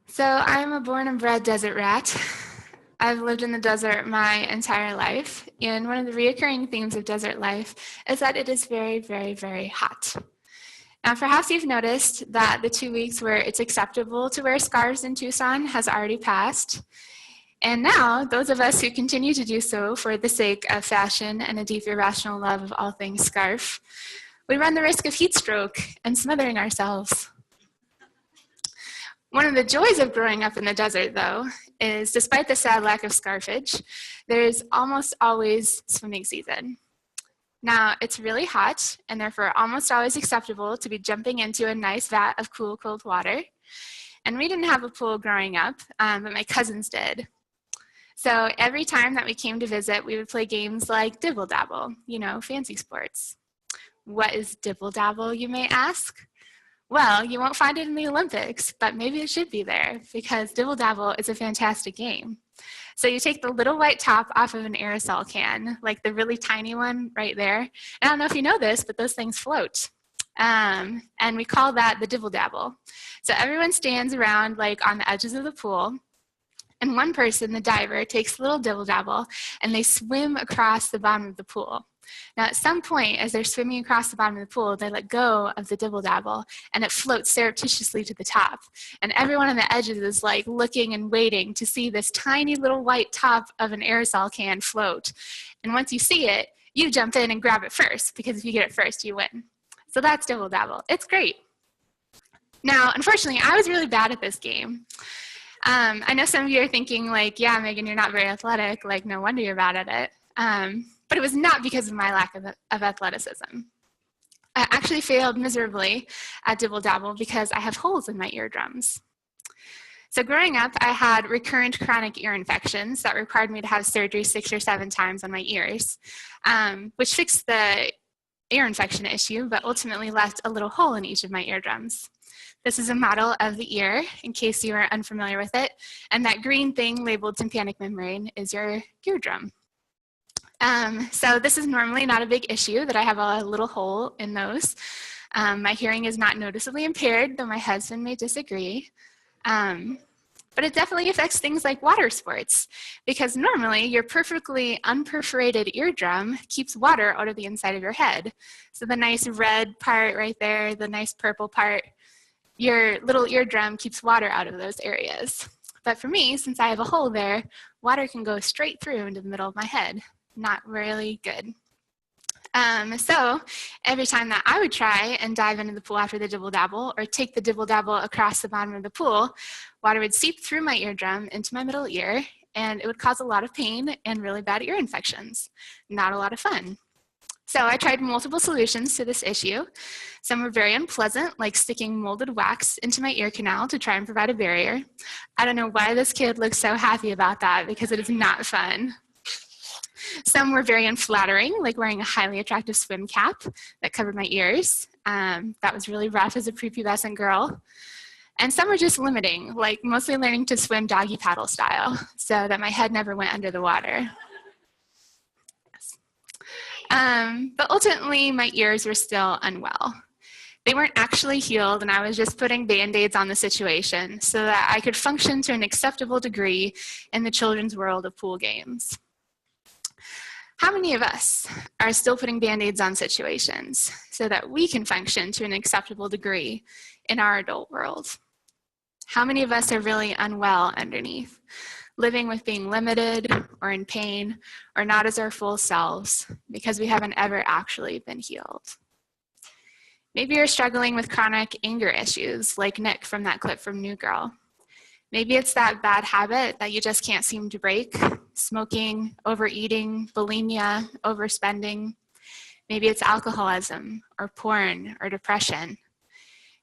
So I'm a born and bred desert rat. I've lived in the desert my entire life, and one of the reoccurring themes of desert life is that it is very, very, very hot. Now, perhaps you've noticed that the 2 weeks where it's acceptable to wear scarves in Tucson has already passed. And now, those of us who continue to do so for the sake of fashion and a deep irrational love of all things scarf, we run the risk of heat stroke and smothering ourselves. One of the joys of growing up in the desert, though, is despite the sad lack of scarfage, there's almost always swimming season. Now, it's really hot, and therefore almost always acceptable to be jumping into a nice vat of cool, cold water. And we didn't have a pool growing up, but my cousins did. So every time that we came to visit, we would play games like Dibble Dabble, fancy sports. What is Dibble Dabble, you may ask? Well, you won't find it in the Olympics, but maybe it should be there because Dibble Dabble is a fantastic game. So you take the little white top off of an aerosol can, like the really tiny one right there. And I don't know if you know this, but those things float. And we call that the Dibble Dabble. So everyone stands around like on the edges of the pool. And one person, the diver, takes the little Dibble Dabble and they swim across the bottom of the pool. Now, at some point, as they're swimming across the bottom of the pool, they let go of the Dibble Dabble, and it floats surreptitiously to the top. And everyone on the edges is like looking and waiting to see this tiny little white top of an aerosol can float. And once you see it, you jump in and grab it first, because if you get it first, you win. So that's Dibble Dabble. It's great. Now, unfortunately, I was really bad at this game. I know some of you are thinking, like, yeah, Megan, you're not very athletic. Like, no wonder you're bad at it. But it was not because of my lack of athleticism. I actually failed miserably at Dibble Dabble because I have holes in my eardrums. So growing up, I had recurrent chronic ear infections that required me to have surgery 6 or 7 times on my ears, which fixed the ear infection issue, but ultimately left a little hole in each of my eardrums. This is a model of the ear, in case you are unfamiliar with it, and that green thing labeled tympanic membrane is your eardrum. So this is normally not a big issue that I have a little hole in those. My hearing is not noticeably impaired, though my husband may disagree. But it definitely affects things like water sports, because normally your perfectly unperforated eardrum keeps water out of the inside of your head. So the nice red part right there, the nice purple part, your little eardrum keeps water out of those areas. But for me, since I have a hole there, water can go straight through into the middle of my head. Not really good. So every time that I would try and dive into the pool after the Dibble Dabble or take the Dibble Dabble across the bottom of the pool, water would seep through my eardrum into my middle ear, and it would cause a lot of pain and really bad ear infections. Not a lot of fun. So I tried multiple solutions to this issue. Some were very unpleasant, like sticking molded wax into my ear canal to try and provide a barrier. I don't know why this kid looks so happy about that, because it is not fun. Some were very unflattering, like wearing a highly attractive swim cap that covered my ears. That was really rough as a prepubescent girl. And some were just limiting, like mostly learning to swim doggy paddle style so that my head never went under the water. But ultimately, my ears were still unwell. They weren't actually healed, and I was just putting Band-Aids on the situation so that I could function to an acceptable degree in the children's world of pool games. How many of us are still putting Band-Aids on situations so that we can function to an acceptable degree in our adult world? How many of us are really unwell underneath, living with being limited or in pain or not as our full selves because we haven't ever actually been healed? Maybe you're struggling with chronic anger issues like Nick from that clip from New Girl. Maybe it's that bad habit that you just can't seem to break, smoking, overeating, bulimia, overspending. Maybe it's alcoholism or porn or depression.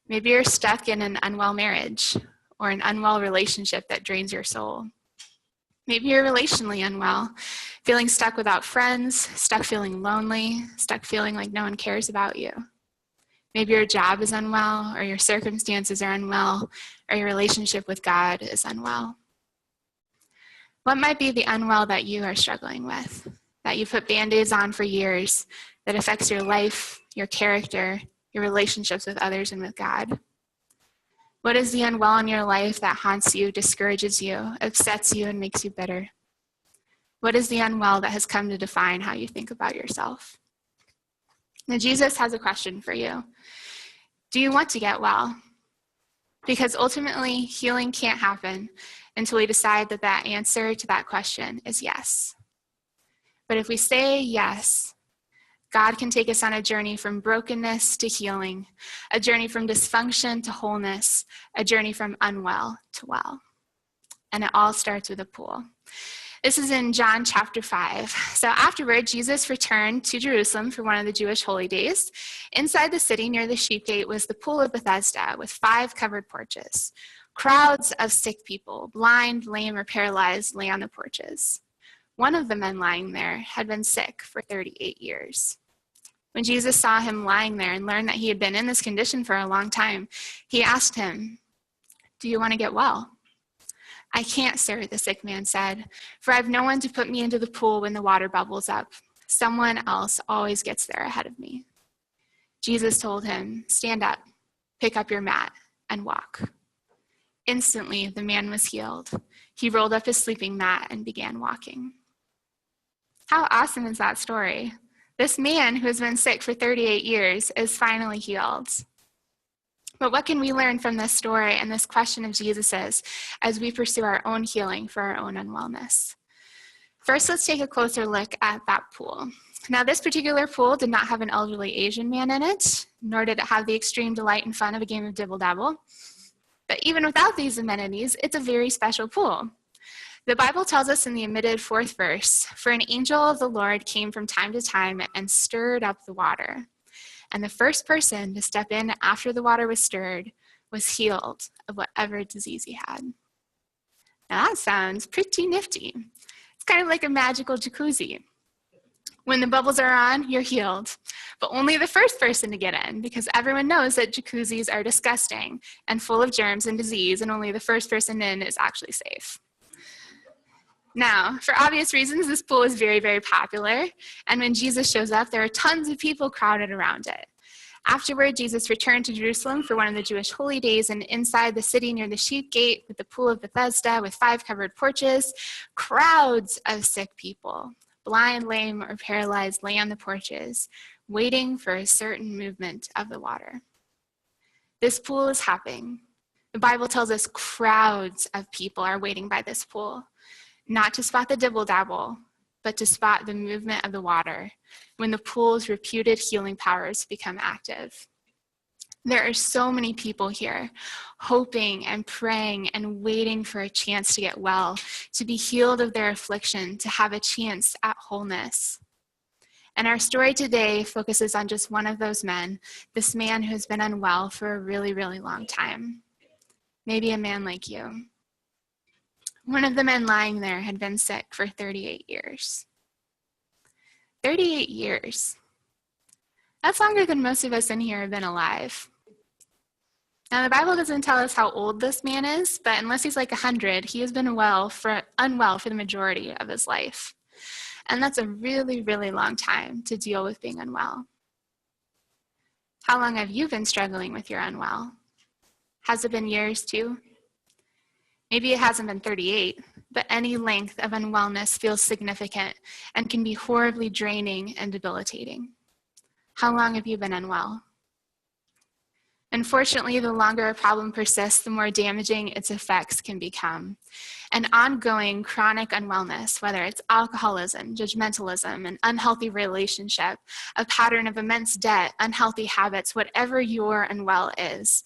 Maybe you're stuck in an unwell marriage or an unwell relationship that drains your soul. Maybe you're relationally unwell, feeling stuck without friends, stuck feeling lonely, stuck feeling like no one cares about you. Maybe your job is unwell, or your circumstances are unwell, or your relationship with God is unwell. What might be the unwell that you are struggling with, that you put Band-Aids on for years, that affects your life, your character, your relationships with others and with God? What is the unwell in your life that haunts you, discourages you, upsets you, and makes you bitter? What is the unwell that has come to define how you think about yourself? Now, Jesus has a question for you. Do you want to get well? Because ultimately, healing can't happen until we decide that that answer to that question is yes. But if we say yes, God can take us on a journey from brokenness to healing, a journey from dysfunction to wholeness, a journey from unwell to well. And it all starts with a pool. This is in John chapter 5. So afterward, Jesus returned to Jerusalem for one of the Jewish holy days. Inside the city near the sheep gate was the pool of Bethesda with 5 covered porches. Crowds of sick people, blind, lame, or paralyzed, lay on the porches. One of the men lying there had been sick for 38 years. When Jesus saw him lying there and learned that he had been in this condition for a long time, he asked him, "Do you want to get well?" "I can't, sir," the sick man said, "for I have no one to put me into the pool when the water bubbles up. Someone else always gets there ahead of me." Jesus told him, "Stand up, pick up your mat, and walk." Instantly, the man was healed. He rolled up his sleeping mat and began walking. How awesome is that story? This man who has been sick for 38 years is finally healed. But what can we learn from this story and this question of Jesus's as we pursue our own healing for our own unwellness? First, let's take a closer look at that pool. Now, this particular pool did not have an elderly Asian man in it, nor did it have the extreme delight and fun of a game of dibble-dabble. But even without these amenities, it's a very special pool. The Bible tells us in the omitted 4th verse, "For an angel of the Lord came from time to time and stirred up the water. And the first person to step in after the water was stirred was healed of whatever disease he had." Now that sounds pretty nifty. It's kind of like a magical jacuzzi. When the bubbles are on, you're healed. But only the first person to get in, because everyone knows that jacuzzis are disgusting and full of germs and disease, and only the first person in is actually safe. Now, for obvious reasons, this pool is very, very popular. And when Jesus shows up, there are tons of people crowded around it. Afterward, Jesus returned to Jerusalem for one of the Jewish holy days, and inside the city near the sheep gate with the pool of Bethesda with 5 covered porches, crowds of sick people, blind, lame, or paralyzed, lay on the porches, waiting for a certain movement of the water. This pool is happening. The Bible tells us crowds of people are waiting by this pool, not to spot the dibble-dabble, but to spot the movement of the water when the pool's reputed healing powers become active. There are so many people here hoping and praying and waiting for a chance to get well, to be healed of their affliction, to have a chance at wholeness. And our story today focuses on just one of those men, this man who has been unwell for a really, really long time. Maybe a man like you. One of the men lying there had been sick for 38 years. 38 years. That's longer than most of us in here have been alive. Now, the Bible doesn't tell us how old this man is, but unless he's like 100, he has been unwell for the majority of his life. And that's a really, really long time to deal with being unwell. How long have you been struggling with your unwell? Has it been years too? Maybe it hasn't been 38, but any length of unwellness feels significant and can be horribly draining and debilitating. How long have you been unwell? Unfortunately, the longer a problem persists, the more damaging its effects can become. An ongoing chronic unwellness, whether it's alcoholism, judgmentalism, an unhealthy relationship, a pattern of immense debt, unhealthy habits, whatever your unwell is,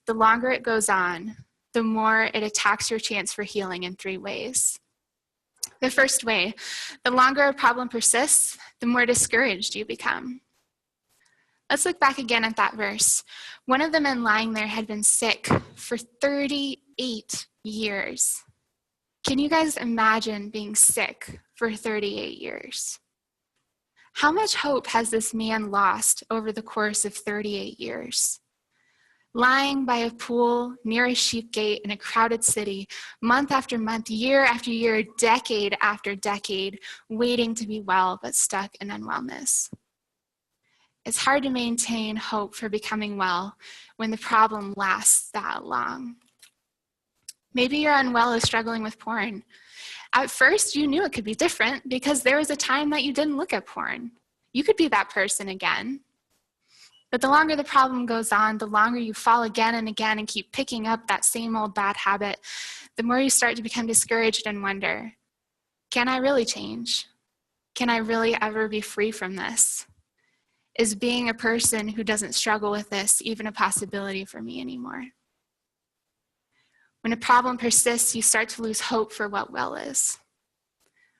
the longer it goes on, the more it attacks your chance for healing in 3 ways. The first way, the longer a problem persists, the more discouraged you become. Let's look back again at that verse. One of the men lying there had been sick for 38 years. Can you guys imagine being sick for 38 years? How much hope has this man lost over the course of 38 years? Lying by a pool near a sheep gate in a crowded city, month after month, year after year, decade after decade, waiting to be well, but stuck in unwellness. It's hard to maintain hope for becoming well when the problem lasts that long. Maybe you're unwell of struggling with porn. At first, you knew it could be different because there was a time that you didn't look at porn. You could be that person again. But the longer the problem goes on, the longer you fall again and again and keep picking up that same old bad habit, the more you start to become discouraged and wonder, can I really change? Can I really ever be free from this? Is being a person who doesn't struggle with this even a possibility for me anymore? When a problem persists, you start to lose hope for what well is.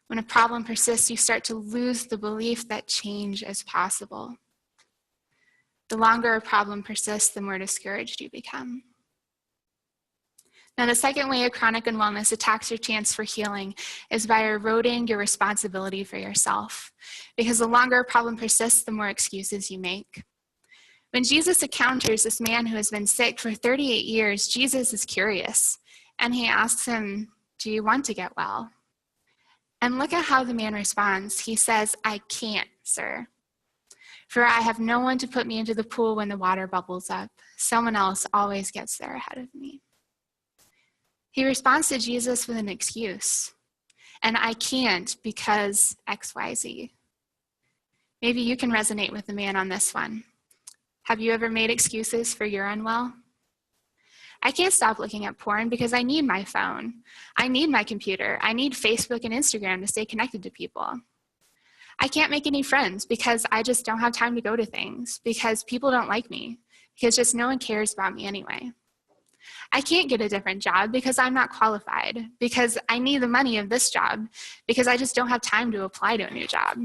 When a problem persists, you start to lose the belief that change is possible. The longer a problem persists, the more discouraged you become. Now, the second way a chronic unwellness attacks your chance for healing is by eroding your responsibility for yourself. Because the longer a problem persists, the more excuses you make. When Jesus encounters this man who has been sick for 38 years, Jesus is curious, and he asks him, "Do you want to get well?" And look at how the man responds. He says, "I can't, sir. For I have no one to put me into the pool when the water bubbles up. Someone else always gets there ahead of me." He responds to Jesus with an excuse. And I can't because XYZ. Maybe you can resonate with the man on this one. Have you ever made excuses for your unwell? I can't stop looking at porn because I need my phone. I need my computer. I need Facebook and Instagram to stay connected to people. I can't make any friends because I just don't have time to go to things, because people don't like me, because just no one cares about me anyway. I can't get a different job because I'm not qualified, because I need the money of this job, because I just don't have time to apply to a new job.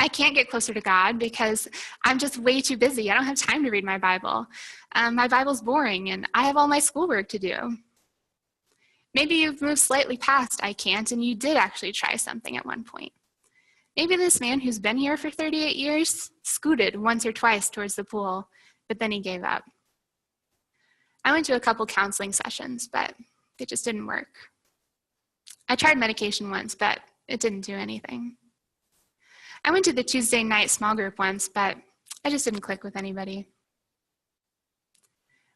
I can't get closer to God because I'm just way too busy. I don't have time to read my Bible. My Bible's boring and I have all my schoolwork to do. Maybe you've moved slightly past I can't and you did actually try something at one point. Maybe this man who's been here for 38 years scooted once or twice towards the pool, but then he gave up. I went to a couple counseling sessions, but they just didn't work. I tried medication once, but it didn't do anything. I went to the Tuesday night small group once, but I just didn't click with anybody.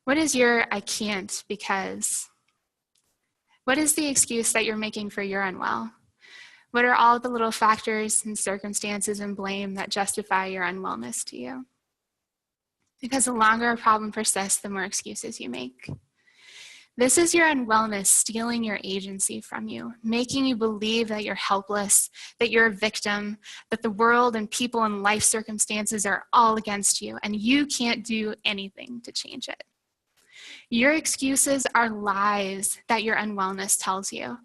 What is your I can't because? What is the excuse that you're making for your unwell? What are all the little factors and circumstances and blame that justify your unwellness to you? Because the longer a problem persists, the more excuses you make. This is your unwellness stealing your agency from you, making you believe that you're helpless, that you're a victim, that the world and people and life circumstances are all against you, and you can't do anything to change it. Your excuses are lies that your unwellness tells you.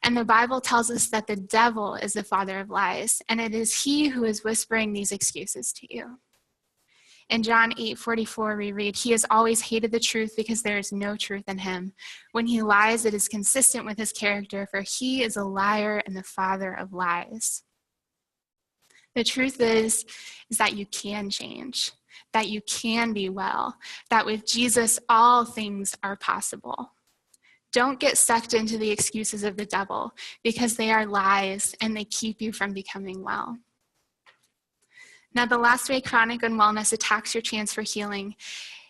And the Bible tells us that the devil is the father of lies, and it is he who is whispering these excuses to you. In John 8:44, we read, "He has always hated the truth because there is no truth in him. When he lies, it is consistent with his character, for he is a liar and the father of lies." The truth is that you can change, that you can be well, that with Jesus, all things are possible. Don't get sucked into the excuses of the devil because they are lies and they keep you from becoming well. Now, the last way chronic unwellness attacks your chance for healing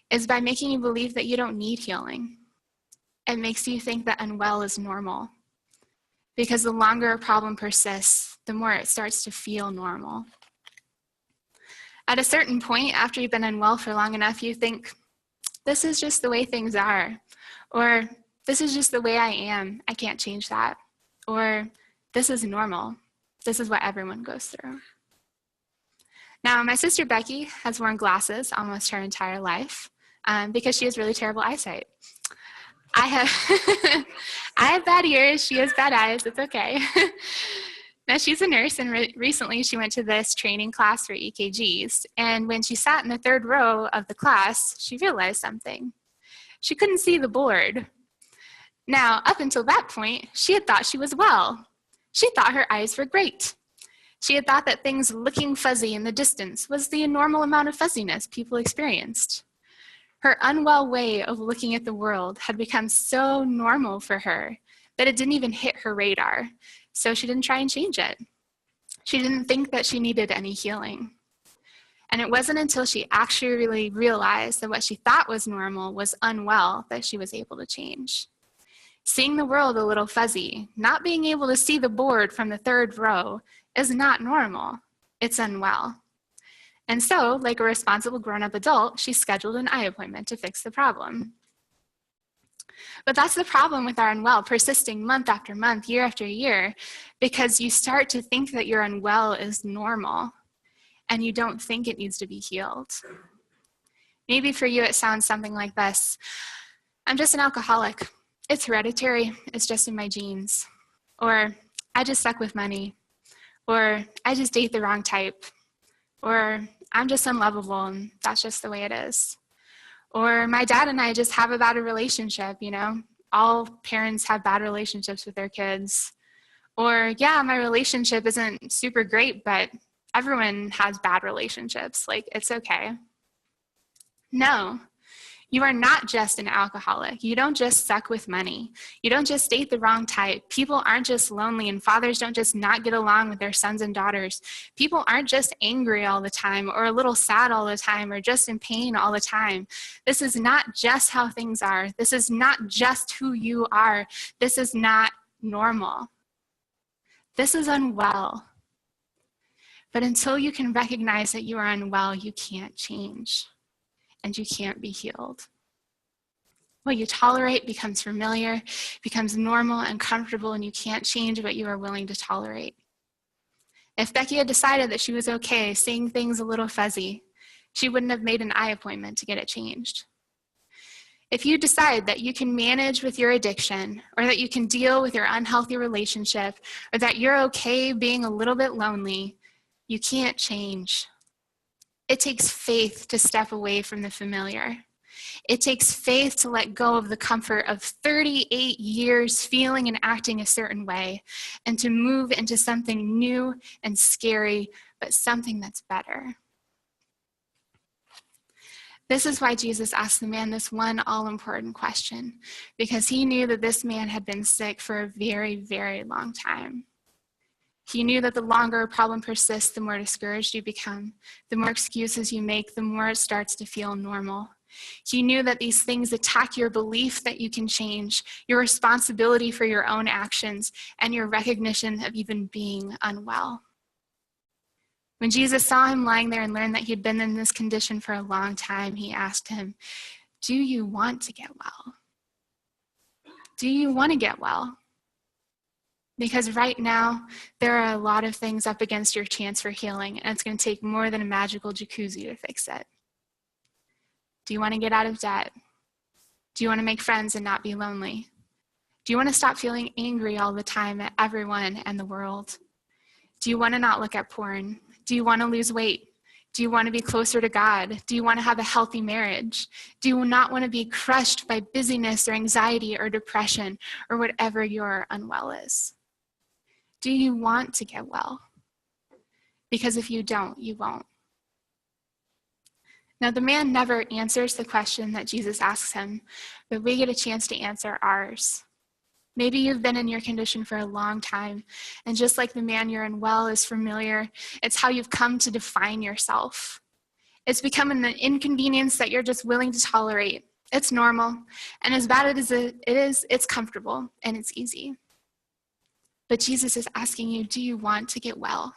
is by making you believe that you don't need healing. It makes you think that unwell is normal, because the longer a problem persists, the more it starts to feel normal. At a certain point, after you've been unwell for long enough, you think, this is just the way things are, or this is just the way I am, I can't change that, or this is normal, this is what everyone goes through. Now, my sister Becky has worn glasses almost her entire life because she has really terrible eyesight. I have bad ears, she has bad eyes, it's okay. Now, she's a nurse, and recently she went to this training class for EKGs, and when she sat in the third row of the class, she realized something. She couldn't see the board. Now, up until that point, she had thought she was well. She thought her eyes were great. She had thought that things looking fuzzy in the distance was the normal amount of fuzziness people experienced. Her unwell way of looking at the world had become so normal for her that it didn't even hit her radar, so she didn't try and change it. She didn't think that she needed any healing. And it wasn't until she actually really realized that what she thought was normal was unwell that she was able to change. Seeing the world a little fuzzy, not being able to see the board from the third row is not normal. It's unwell. And so, like a responsible grown-up adult, she scheduled an eye appointment to fix the problem. But that's the problem with our unwell, persisting month after month, year after year, because you start to think that your unwell is normal, and you don't think it needs to be healed. Maybe for you it sounds something like this. I'm just an alcoholic. It's hereditary. It's just in my genes. Or I just suck with money. Or I just date the wrong type. Or I'm just unlovable and that's just the way it is. Or my dad and I just have a bad relationship, you know. All parents have bad relationships with their kids. Or yeah, my relationship isn't super great, but everyone has bad relationships. Like, it's okay. No, you are not just an alcoholic. You don't just suck with money. You don't just date the wrong type. People aren't just lonely, and fathers don't just not get along with their sons and daughters. People aren't just angry all the time, or a little sad all the time, or just in pain all the time. This is not just how things are. This is not just who you are. This is not normal. This is unwell. But until you can recognize that you are unwell, you can't change, and you can't be healed. What you tolerate becomes familiar, becomes normal and comfortable, and you can't change what you are willing to tolerate. If Becky had decided that she was okay seeing things a little fuzzy, she wouldn't have made an eye appointment to get it changed. If you decide that you can manage with your addiction, or that you can deal with your unhealthy relationship, or that you're okay being a little bit lonely, you can't change. It takes faith to step away from the familiar. It takes faith to let go of the comfort of 38 years feeling and acting a certain way, and to move into something new and scary, but something that's better. This is why Jesus asked the man this one all-important question, because he knew that this man had been sick for a very, very long time. He knew that the longer a problem persists, the more discouraged you become. The more excuses you make, the more it starts to feel normal. He knew that these things attack your belief that you can change, your responsibility for your own actions, and your recognition of even being unwell. When Jesus saw him lying there and learned that he'd been in this condition for a long time, he asked him, "Do you want to get well? Do you want to get well?" Because right now, there are a lot of things up against your chance for healing, and it's going to take more than a magical jacuzzi to fix it. Do you want to get out of debt? Do you want to make friends and not be lonely? Do you want to stop feeling angry all the time at everyone and the world? Do you want to not look at porn? Do you want to lose weight? Do you want to be closer to God? Do you want to have a healthy marriage? Do you not want to be crushed by busyness or anxiety or depression or whatever your unwell is? Do you want to get well? Because if you don't, you won't. Now, the man never answers the question that Jesus asks him, but we get a chance to answer ours. Maybe you've been in your condition for a long time, and just like the man, you're unwell is familiar. It's how you've come to define yourself. It's become an inconvenience that you're just willing to tolerate. It's normal, and as bad as it is, it's comfortable, and it's easy. But Jesus is asking you, do you want to get well?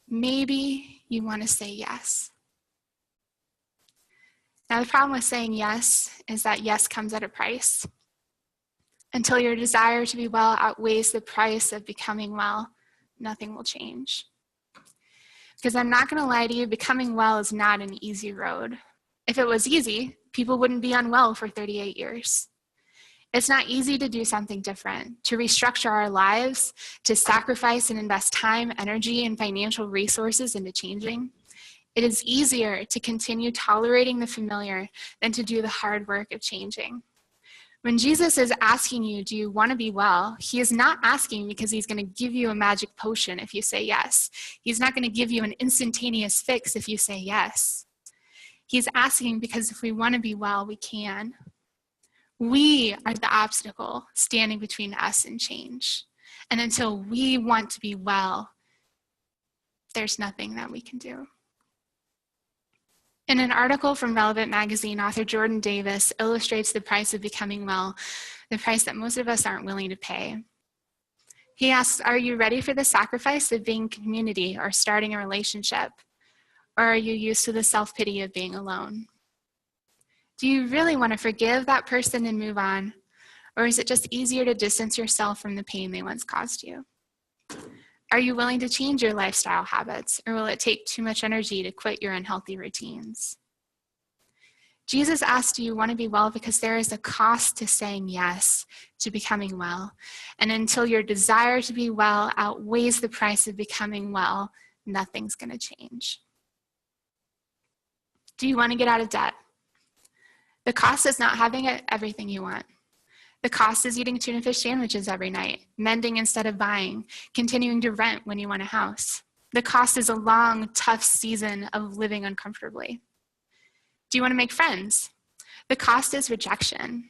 Maybe you want to say yes. Now, the problem with saying yes is that yes comes at a price. Until your desire to be well outweighs the price of becoming well, nothing will change. Because I'm not going to lie to you, becoming well is not an easy road. If it was easy, people wouldn't be unwell for 38 years. It's not easy to do something different, to restructure our lives, to sacrifice and invest time, energy, and financial resources into changing. It is easier to continue tolerating the familiar than to do the hard work of changing. When Jesus is asking you, do you want to be well? He is not asking because he's going to give you a magic potion if you say yes. He's not going to give you an instantaneous fix if you say yes. He's asking because if we want to be well, we can. We are the obstacle standing between us and change. And until we want to be well, there's nothing that we can do. In an article from Relevant Magazine, author Jordan Davis illustrates the price of becoming well, the price that most of us aren't willing to pay. He asks, are you ready for the sacrifice of being community or starting a relationship? Or are you used to the self-pity of being alone? Do you really want to forgive that person and move on? Or is it just easier to distance yourself from the pain they once caused you? Are you willing to change your lifestyle habits, or will it take too much energy to quit your unhealthy routines? Jesus asked, do you want to be well? Because there is a cost to saying yes to becoming well. And until your desire to be well outweighs the price of becoming well, nothing's going to change. Do you want to get out of debt? The cost is not having everything you want. The cost is eating tuna fish sandwiches every night, mending instead of buying, continuing to rent when you want a house. The cost is a long, tough season of living uncomfortably. Do you want to make friends? The cost is rejection.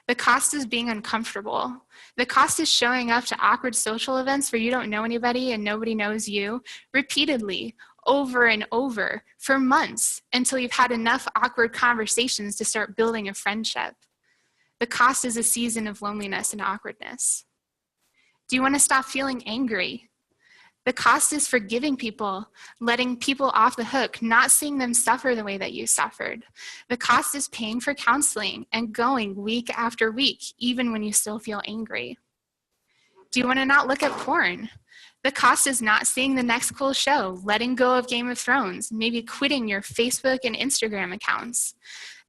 The cost is being uncomfortable. The cost is showing up to awkward social events where you don't know anybody and nobody knows you repeatedly, over and over, for months, until you've had enough awkward conversations to start building a friendship. The cost is a season of loneliness and awkwardness. Do you want to stop feeling angry? The cost is forgiving people, letting people off the hook, not seeing them suffer the way that you suffered. The cost is paying for counseling and going week after week, even when you still feel angry. Do you want to not look at porn? The cost is not seeing the next cool show, letting go of Game of Thrones, maybe quitting your Facebook and Instagram accounts.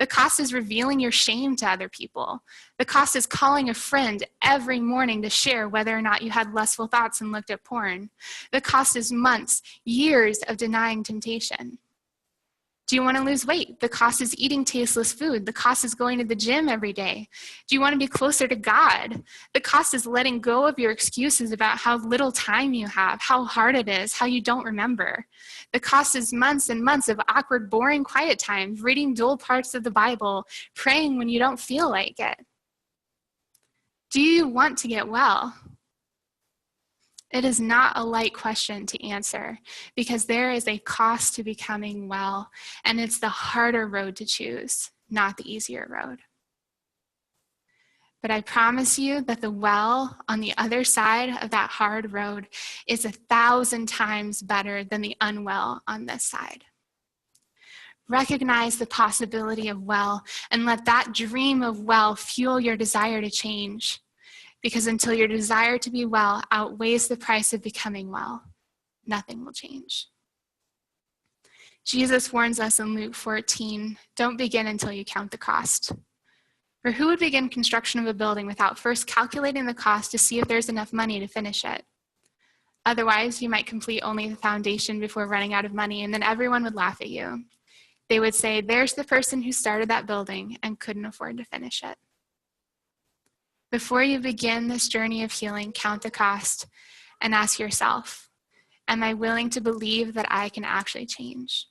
The cost is revealing your shame to other people. The cost is calling a friend every morning to share whether or not you had lustful thoughts and looked at porn. The cost is months, years of denying temptation. Do you want to lose weight? The cost is eating tasteless food. The cost is going to the gym every day. Do you want to be closer to God? The cost is letting go of your excuses about how little time you have, how hard it is, how you don't remember. The cost is months and months of awkward, boring, quiet time, reading dull parts of the Bible, praying when you don't feel like it. Do you want to get well? It is not a light question to answer because there is a cost to becoming well, and it's the harder road to choose, not the easier road. But I promise you that the well on the other side of that hard road is 1,000 times better than the unwell on this side. Recognize the possibility of well and let that dream of well fuel your desire to change. Because until your desire to be well outweighs the price of becoming well, nothing will change. Jesus warns us in Luke 14, don't begin until you count the cost. For who would begin construction of a building without first calculating the cost to see if there's enough money to finish it? Otherwise, you might complete only the foundation before running out of money, and then everyone would laugh at you. They would say, there's the person who started that building and couldn't afford to finish it. Before you begin this journey of healing, count the cost and ask yourself, am I willing to believe that I can actually change?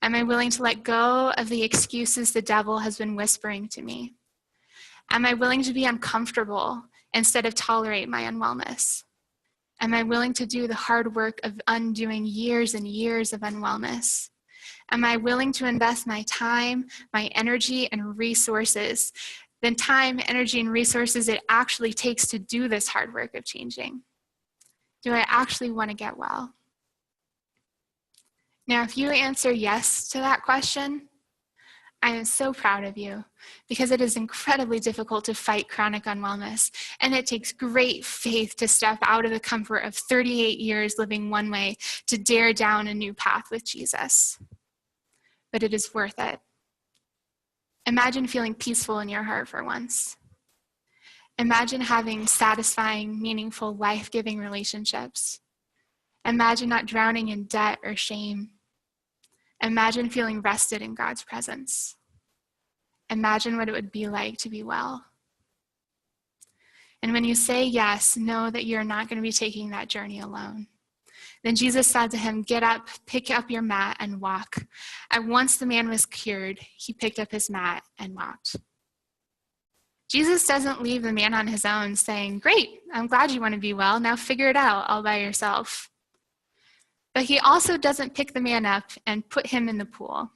Am I willing to let go of the excuses the devil has been whispering to me? Am I willing to be uncomfortable instead of tolerate my unwellness? Am I willing to do the hard work of undoing years and years of unwellness? Am I willing to invest my time, my energy, and resources, the time, energy, and resources it actually takes to do this hard work of changing? Do I actually want to get well? Now, if you answer yes to that question, I am so proud of you because it is incredibly difficult to fight chronic unwellness, and it takes great faith to step out of the comfort of 38 years living one way to dare down a new path with Jesus. But it is worth it. Imagine feeling peaceful in your heart for once. Imagine having satisfying, meaningful, life-giving relationships. Imagine not drowning in debt or shame. Imagine feeling rested in God's presence. Imagine what it would be like to be well. And when you say yes, know that you're not going to be taking that journey alone. Then Jesus said to him, get up, pick up your mat, and walk. And once the man was cured, he picked up his mat and walked. Jesus doesn't leave the man on his own saying, great, I'm glad you want to be well. Now figure it out all by yourself. But he also doesn't pick the man up and put him in the pool.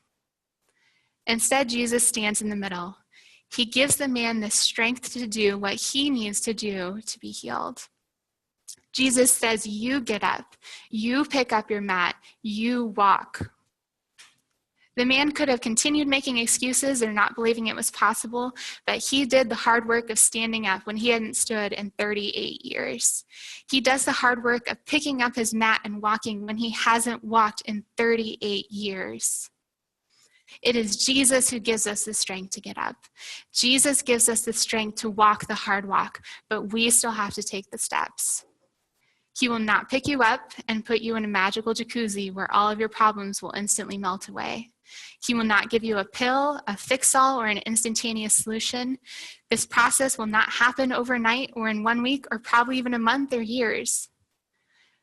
Instead, Jesus stands in the middle. He gives the man the strength to do what he needs to do to be healed. Jesus says, you get up, you pick up your mat, you walk. The man could have continued making excuses or not believing it was possible, but he did the hard work of standing up when he hadn't stood in 38 years. He does the hard work of picking up his mat and walking when he hasn't walked in 38 years. It is Jesus who gives us the strength to get up. Jesus gives us the strength to walk the hard walk, but we still have to take the steps. He will not pick you up and put you in a magical jacuzzi where all of your problems will instantly melt away. He will not give you a pill, a fix-all, or an instantaneous solution. This process will not happen overnight or in 1 week or probably even a month or years.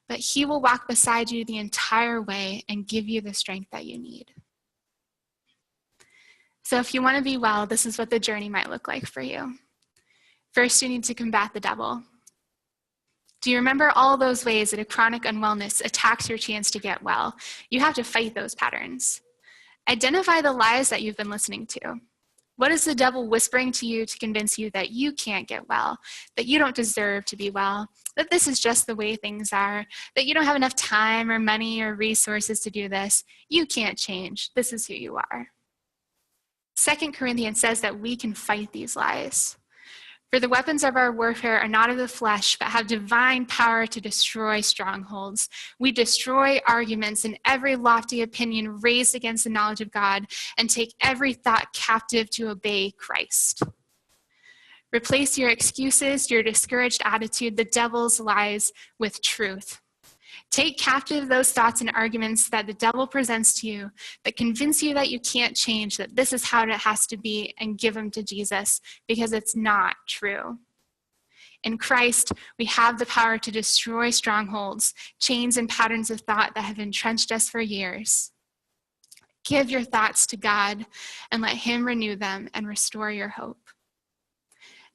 But he will walk beside you the entire way and give you the strength that you need. So if you want to be well, this is what the journey might look like for you. First, you need to combat the devil. Do you remember all those ways that a chronic unwellness attacks your chance to get well? You have to fight those patterns. Identify the lies that you've been listening to. What is the devil whispering to you to convince you that you can't get well, that you don't deserve to be well, that this is just the way things are, that you don't have enough time or money or resources to do this? You can't change. This is who you are. 2 Corinthians says that we can fight these lies. For the weapons of our warfare are not of the flesh, but have divine power to destroy strongholds. We destroy arguments and every lofty opinion raised against the knowledge of God and take every thought captive to obey Christ. Replace your excuses, your discouraged attitude, the devil's lies with truth. Take captive those thoughts and arguments that the devil presents to you that convince you that you can't change, that this is how it has to be, and give them to Jesus, because it's not true. In Christ, we have the power to destroy strongholds, chains, and patterns of thought that have entrenched us for years. Give your thoughts to God and let him renew them and restore your hope.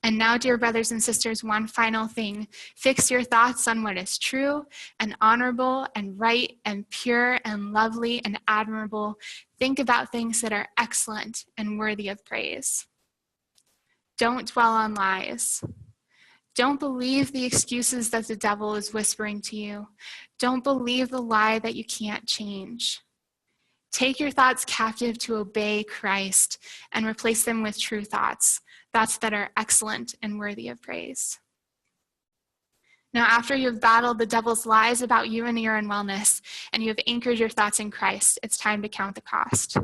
And now, dear brothers and sisters, one final thing. Fix your thoughts on what is true and honorable and right and pure and lovely and admirable. Think about things that are excellent and worthy of praise. Don't dwell on lies. Don't believe the excuses that the devil is whispering to you. Don't believe the lie that you can't change. Take your thoughts captive to obey Christ and replace them with true thoughts that are excellent and worthy of praise. Now, after you've battled the devil's lies about you and your unwellness, and you have anchored your thoughts in Christ, it's time to count the cost.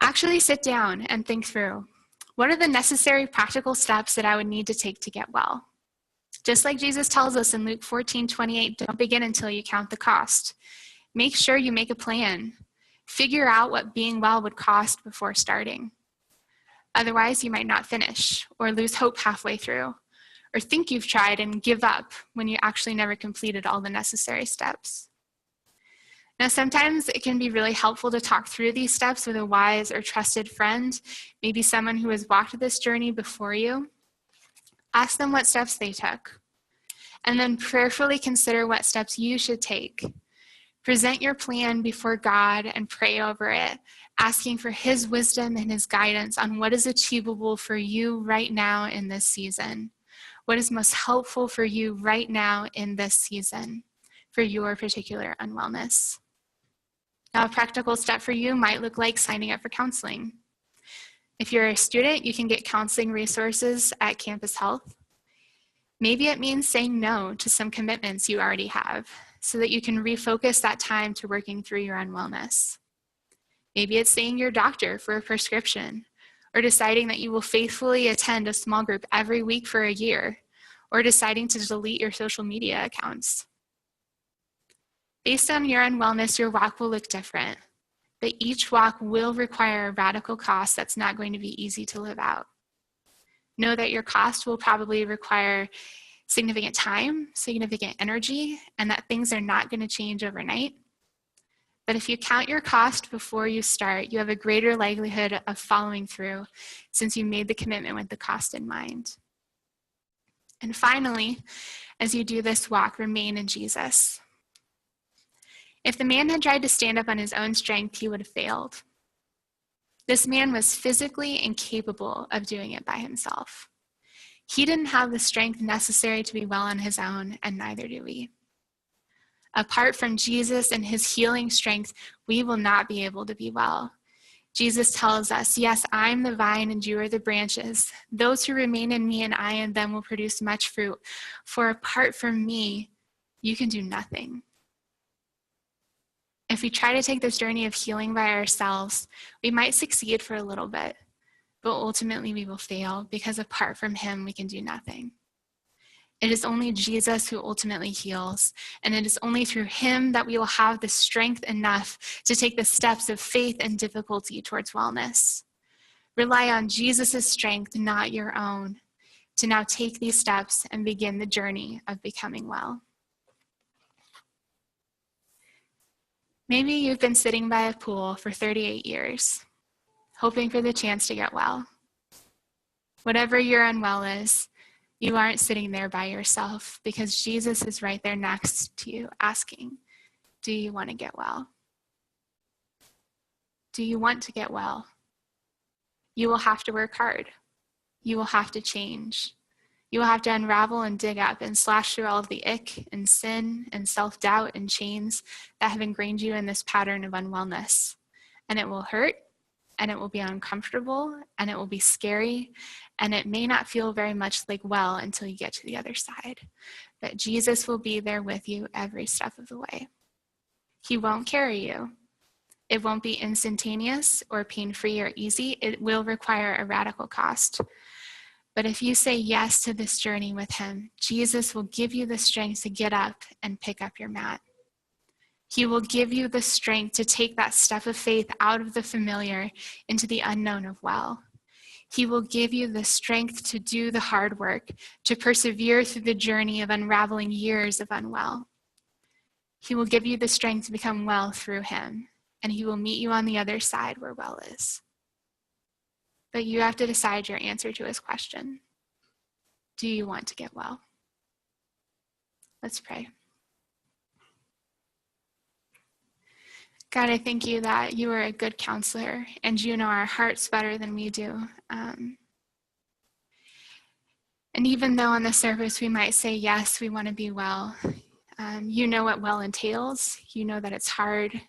Actually sit down and think through, what are the necessary practical steps that I would need to take to get well? Just like Jesus tells us in Luke 14:28, don't begin until you count the cost. Make sure you make a plan. Figure out what being well would cost before starting. Otherwise, you might not finish, or lose hope halfway through, or think you've tried and give up when you actually never completed all the necessary steps. Now, sometimes it can be really helpful to talk through these steps with a wise or trusted friend, maybe someone who has walked this journey before you. Ask them what steps they took, and then prayerfully consider what steps you should take. Present your plan before God and pray over it, asking for his wisdom and his guidance on what is achievable for you right now in this season. What is most helpful for you right now in this season for your particular unwellness? Now, a practical step for you might look like signing up for counseling. If you're a student, you can get counseling resources at Campus Health. Maybe it means saying no to some commitments you already have, so that you can refocus that time to working through your unwellness. Maybe it's seeing your doctor for a prescription, or deciding that you will faithfully attend a small group every week for a year, or deciding to delete your social media accounts. Based on your unwellness, your walk will look different, but each walk will require a radical cost that's not going to be easy to live out. Know that your cost will probably require significant time, significant energy, and that things are not going to change overnight. But if you count your cost before you start, you have a greater likelihood of following through since you made the commitment with the cost in mind. And finally, as you do this walk, remain in Jesus. If the man had tried to stand up on his own strength, he would have failed. This man was physically incapable of doing it by himself. He didn't have the strength necessary to be well on his own, and neither do we. Apart from Jesus and his healing strength, we will not be able to be well. Jesus tells us, yes, I'm the vine and you are the branches. Those who remain in me and I in them will produce much fruit. For apart from me, you can do nothing. If we try to take this journey of healing by ourselves, we might succeed for a little bit, but ultimately we will fail because apart from him, we can do nothing. It is only Jesus who ultimately heals, and it is only through him that we will have the strength enough to take the steps of faith and difficulty towards wellness. Rely on Jesus' strength, not your own, to now take these steps and begin the journey of becoming well. Maybe you've been sitting by a pool for 38 years, hoping for the chance to get well. Whatever your unwell is, you aren't sitting there by yourself because Jesus is right there next to you asking, do you want to get well? Do you want to get well? You will have to work hard. You will have to change. You will have to unravel and dig up and slash through all of the ick and sin and self-doubt and chains that have ingrained you in this pattern of unwellness. And it will hurt, and it will be uncomfortable, and it will be scary, and it may not feel very much like well until you get to the other side. But Jesus will be there with you every step of the way. He won't carry you. It won't be instantaneous or pain-free or easy. It will require a radical cost. But if you say yes to this journey with him, Jesus will give you the strength to get up and pick up your mat. He will give you the strength to take that step of faith out of the familiar into the unknown of well. He will give you the strength to do the hard work, to persevere through the journey of unraveling years of unwell. He will give you the strength to become well through him, and he will meet you on the other side where well is. But you have to decide your answer to his question. Do you want to get well? Let's pray. God, I thank you that you are a good counselor and you know our hearts better than we do. And even though on the surface we might say, yes, we want to be well, you know what well entails. You know that it's hard.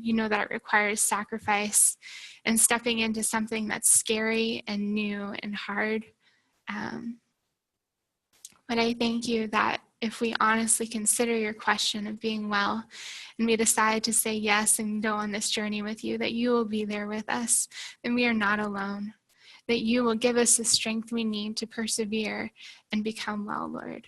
You know that it requires sacrifice and stepping into something that's scary and new and hard. But I thank you that if we honestly consider your question of being well and we decide to say yes and go on this journey with you, that you will be there with us, and we are not alone, that you will give us the strength we need to persevere and become well, Lord.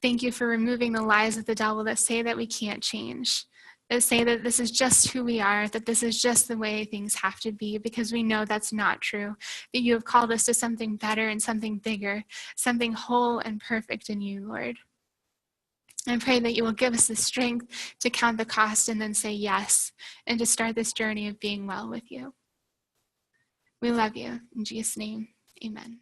Thank you for removing the lies of the devil that say that we can't change, that say that this is just who we are, that this is just the way things have to be, because we know that's not true, that you have called us to something better and something bigger, something whole and perfect in you, Lord. I pray that you will give us the strength to count the cost and then say yes, and to start this journey of being well with you. We love you. In Jesus' name, amen.